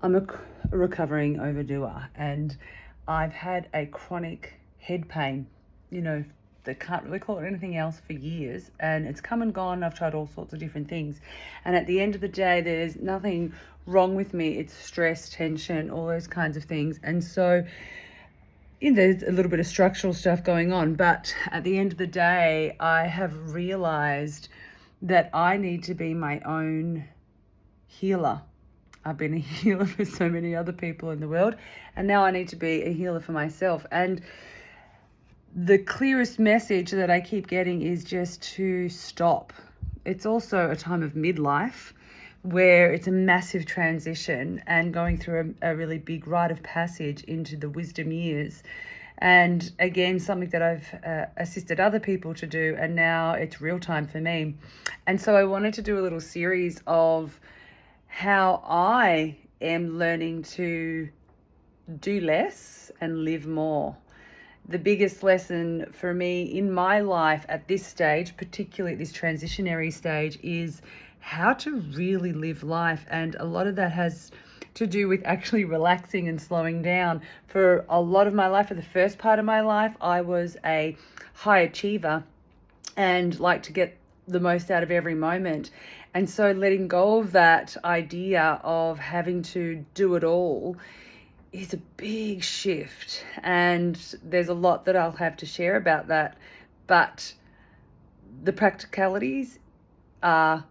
I'm a recovering overdoer, and I've had a chronic head pain, that can't really call it anything else for years, and it's come and gone. I've tried all sorts of different things, and at the end of the day, there's nothing wrong with me. It's stress, tension, all those kinds of things. And so, there's a little bit of structural stuff going on, but at the end of the day, I have realized that I need to be my own healer. I've been a healer for so many other people in the world, and now I need to be a healer for myself. And the clearest message that I keep getting is just to stop. It's also a time of midlife where it's a massive transition and going through a really big rite of passage into the wisdom years. And again, something that I've assisted other people to do, and now it's real time for me. And so I wanted to do a little series of how I am learning to do less and live more. The biggest lesson for me in my life at this stage, particularly at this transitionary stage, is how to really live life. And a lot of that has to do with actually relaxing and slowing down. For a lot of my life, for the first part of my life, I was a high achiever and like to get the most out of every moment. And so letting go of that idea of having to do it all is a big shift. And there's a lot that I'll have to share about that. But the practicalities are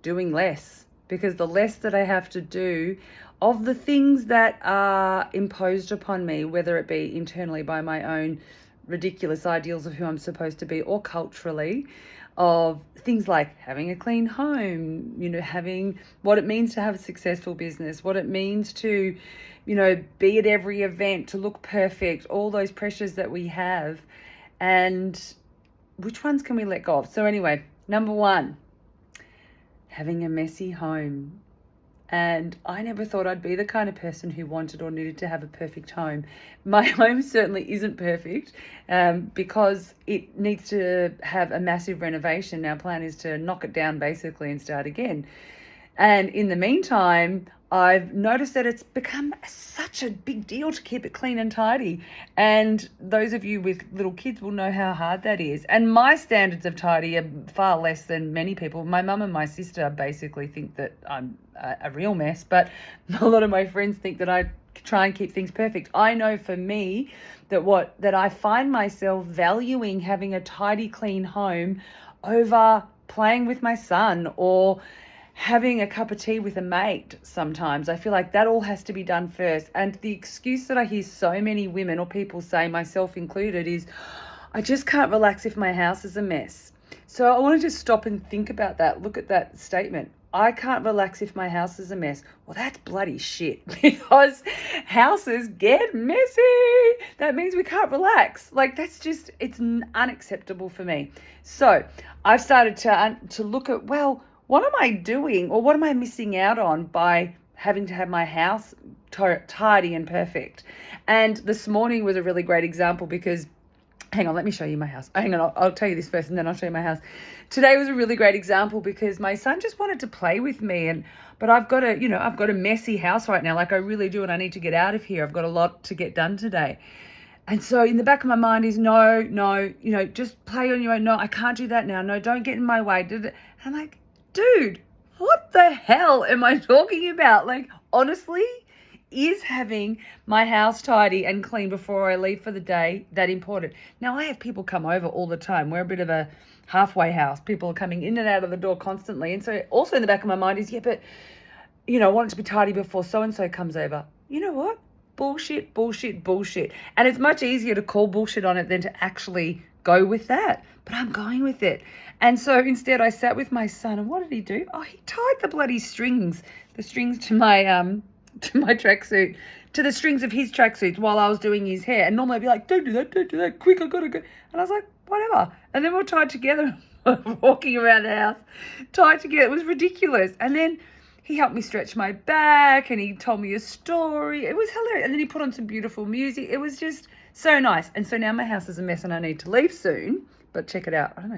doing less, because the less that I have to do of the things that are imposed upon me, whether it be internally by my own ridiculous ideals of who I'm supposed to be, or culturally, of things like having a clean home, having what it means to have a successful business, what it means to, be at every event, to look perfect, all those pressures that we have, and which ones can we let go of? So anyway, number one, having a messy home. And I never thought I'd be the kind of person who wanted or needed to have a perfect home. My home certainly isn't perfect because it needs to have a massive renovation. Our plan is to knock it down basically and start again. And in the meantime, I've noticed that it's become such a big deal to keep it clean and tidy. And those of you with little kids will know how hard that is. And my standards of tidy are far less than many people. My mum and my sister basically think that I'm a real mess, but a lot of my friends think that I try and keep things perfect. I know for me that I find myself valuing having a tidy, clean home over playing with my son or having a cup of tea with a mate. Sometimes I feel like that all has to be done first. And the excuse that I hear so many women or people say, myself included, is I just can't relax if my house is a mess. So I want to just stop and think about that. Look at that statement. I can't relax if my house is a mess. Well, that's bloody shit, because houses get messy. That means we can't relax. Like, it's unacceptable for me. So I've started to look at, well, what am I doing, or what am I missing out on by having to have my house tidy and perfect? And this morning was a really great example, because hang on, let me show you my house. Hang on, I'll tell you this first and then I'll show you my house. Today was a really great example because my son just wanted to play with me, but I've got a messy house right now. Like, I really do, and I need to get out of here. I've got a lot to get done today. And so in the back of my mind is, no, just play on your own. No, I can't do that now. No, don't get in my way. I'm like, dude, what the hell am I talking about? Like, honestly, is having my house tidy and clean before I leave for the day that important? Now, I have people come over all the time. We're a bit of a halfway house. People are coming in and out of the door constantly. And so also in the back of my mind is, but, I want it to be tidy before so-and-so comes over. You know what? Bullshit. And it's much easier to call bullshit on it than to actually go with that. But I'm going with it. And so instead I sat with my son, and what did he do? Oh, he tied the bloody strings to my tracksuit, to the strings of his tracksuits while I was doing his hair. And normally I'd be like, don't do that, quick, I gotta go. And I was like, whatever. And then we were tied together, walking around the house, tied together. It was ridiculous. And then he helped me stretch my back, and he told me a story. It was hilarious. And then he put on some beautiful music. It was just so nice. And so now my house is a mess and I need to leave soon. But check it out. I don't know,